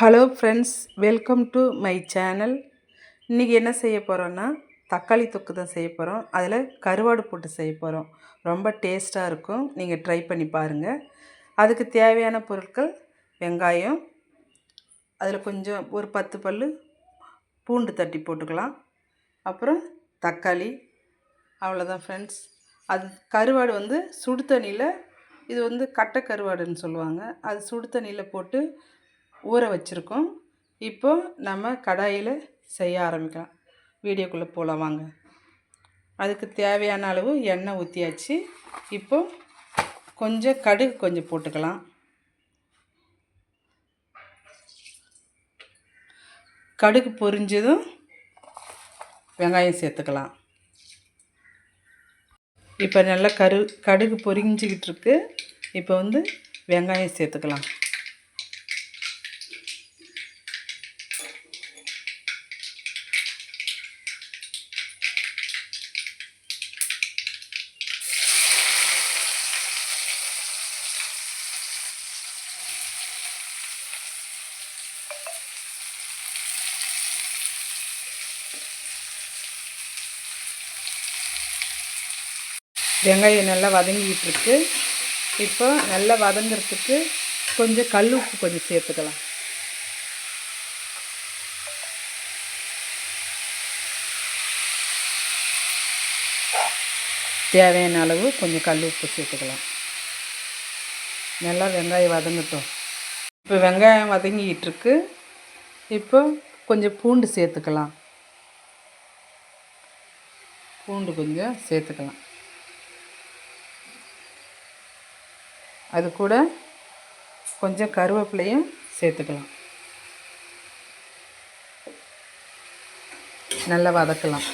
Hello friends, welcome to my channel. இன்றைக்கி என்ன செய்ய போகிறோன்னா, தக்காளி தொக்கு தான் செய்ய போகிறோம். அதில் கருவாடு போட்டு செய்ய போகிறோம். ரொம்ப டேஸ்ட்டாக இருக்கும். நீங்கள் ட்ரை பண்ணி பாருங்கள். அதுக்கு தேவையான பொருட்கள்: வெங்காயம், அதில் கொஞ்சம் ஒரு 10 பல் பூண்டு தட்டி போட்டுக்கலாம். அப்புறம் தக்காளி, அவ்வளோதான் ஃப்ரெண்ட்ஸ். அது கருவாடு சுடு தண்ணியில், இது கட்டை கருவாடுன்னு சொல்லுவாங்க. அது சுடு தண்ணியில் போட்டு ஊற வச்சுருக்கோம். இப்போ நம்ம கடாயில் செய்ய ஆரம்பிக்கலாம். வீடியோக்குள்ளே போகலாம் வாங்க. அதுக்கு தேவையான அளவு எண்ணெய் ஊற்றியாச்சு. இப்போ கொஞ்சம் கடுகு போட்டுக்கலாம். கடுகு பொரிஞ்சதும் வெங்காயம் சேர்த்துக்கலாம். இப்போ நல்லா கடுகு பொரிஞ்சிக்கிட்டு இருக்கு. இப்போ வெங்காயம் சேர்த்துக்கலாம். வெங்காயம் நல்லா வதங்கிக்கிட்டு இருக்கு. இப்போ நல்லா வதங்கிறதுக்கு கொஞ்சம் கல் உப்பு சேர்த்துக்கலாம். தேவையான அளவு கொஞ்சம் கல் உப்பு சேர்த்துக்கலாம். நல்லா வெங்காயம் வதங்கட்டும். இப்போ வெங்காயம் வதங்கிக்கிட்டு இருக்கு. இப்போ கொஞ்சம் பூண்டு சேர்த்துக்கலாம். பூண்டு கொஞ்சம் சேர்த்துக்கலாம். அது கூட கொஞ்சம் கருவேப்பிலையும் சேர்த்துக்கலாம். நல்லா வதக்கலாம்.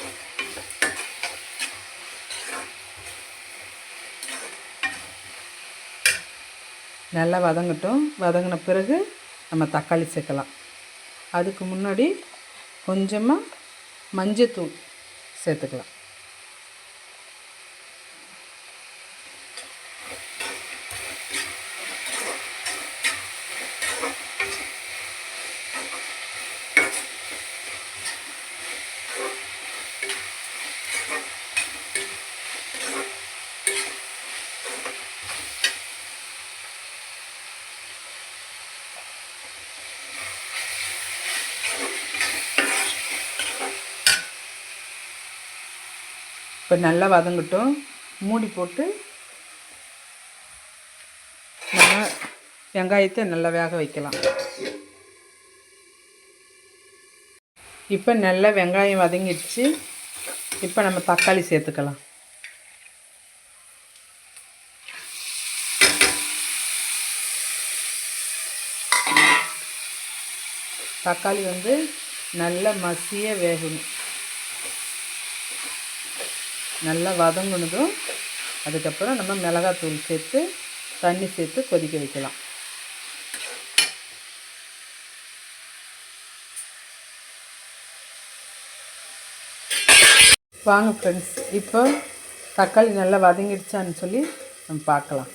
நல்லா வதங்கட்டும். வதங்கின பிறகு நம்ம தக்காளி சேர்க்கலாம். அதுக்கு முன்னாடி கொஞ்சமாக மஞ்சத்தூள் சேர்த்துக்கலாம். இப்போ நல்லா வதங்கட்டும். மூடி போட்டு நம்ம வெங்காயத்தை நல்லா வேக வைக்கலாம். இப்போ நல்லா வெங்காயம் வதங்கிடுச்சு. இப்போ நம்ம தக்காளி சேர்த்துக்கலாம். தக்காளி நல்லா மசிய வேகணும். நல்லா வதங்கினதும் அதுக்கப்புறம் நம்ம மிளகாத்தூள் சேர்த்து தண்ணி சேர்த்து கொதிக்க வைக்கலாம். வாங்க ஃப்ரெண்ட்ஸ், இப்போ தக்காளி நல்லா வதங்கிடுச்சான்னு சொல்லி நம்ம பார்க்கலாம்.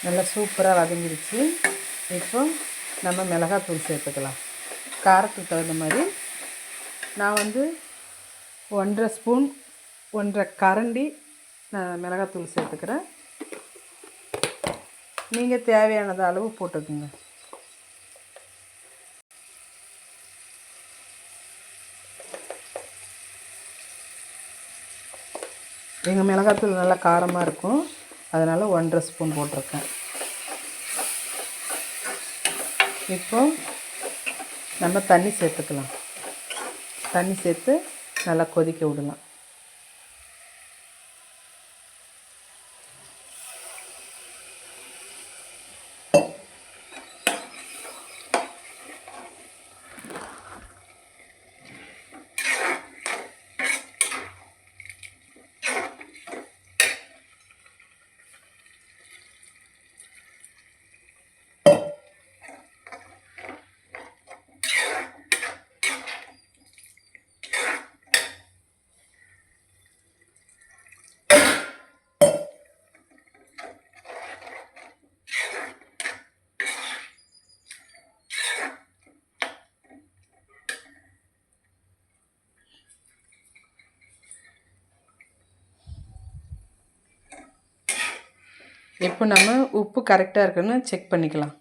நல்லா சூப்பராக வதங்கிடுச்சு. இப்போ நம்ம மிளகாத்தூள் சேர்த்துக்கலாம். காரத்துக்கு தகுந்த மாதிரி நான் 1.5 ஸ்பூன் 1.5 கரண்டி நான் மிளகாத்தூள் சேர்த்துக்கிறேன். நீங்கள் தேவையானது அளவு போட்டுக்குங்க. எங்கள் மிளகாத்தூள் நல்லா காரமாக இருக்கும், அதனால் 1.5 ஸ்பூன் போட்டிருக்கேன். இப்போ நம்ம தண்ணி சேர்த்துக்கலாம். தண்ணி சேர்த்து நல்லா கொதிக்க விடலாம். இப்போ நம்ம உப்பு கரெக்டாக இருக்குன்னு செக் பண்ணிக்கலாம்.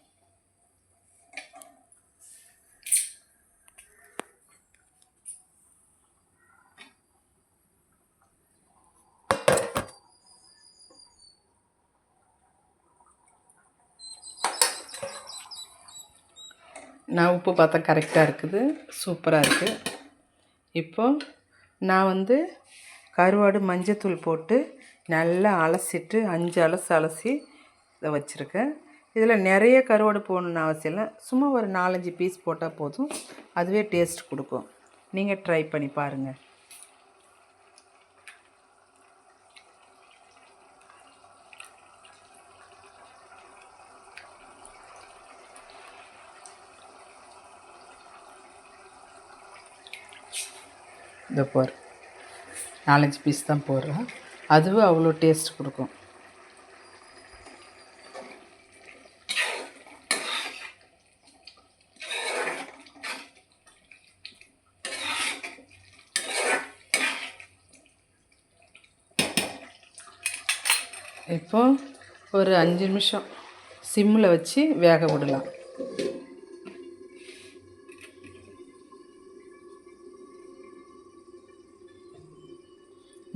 நான் உப்பு பார்த்தா கரெக்டாக இருக்குது, சூப்பராக இருக்குது. இப்போது நான் கருவாடு மஞ்சத்தூள் போட்டு நல்லா அலசிட்டு 5 அலசி இதை வச்சுருக்கேன். இதில் நிறைய கருவாடு போடணுன்னு அவசியம் இல்லை, சும்மா ஒரு 4-5 பீஸ் போட்டால் போதும், அதுவே டேஸ்ட் கொடுக்கும். நீங்கள் ட்ரை பண்ணி பாருங்கள். இந்த பாரு, 4-5 பீஸ் தான் போடுறேன், அதுவும் அவ்வளோ டேஸ்ட் கொடுக்கும். இப்போ ஒரு 5 நிமிஷம் சிம்மில் வச்சு வேக விடலாம்.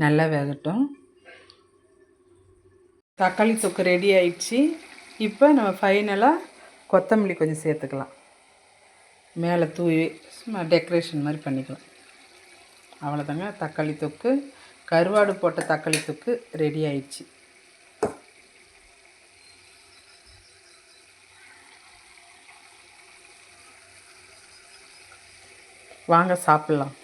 நல்லா வேகட்டும். தக்காளி தொக்கு ரெடி ஆயிடுச்சு. இப்போ நம்ம ஃபைனலாக கொத்தமல்லி கொஞ்சம் சேர்த்துக்கலாம், மேலே தூவி சும்மா டெக்கரேஷன் மாதிரி பண்ணிக்கலாம். அவ்வளோதாங்க, தக்காளி தொக்கு, கருவாடு போட்ட தக்காளி தொக்கு ரெடி ஆயிடுச்சு. வாங்க சாப்பிட்லாம்.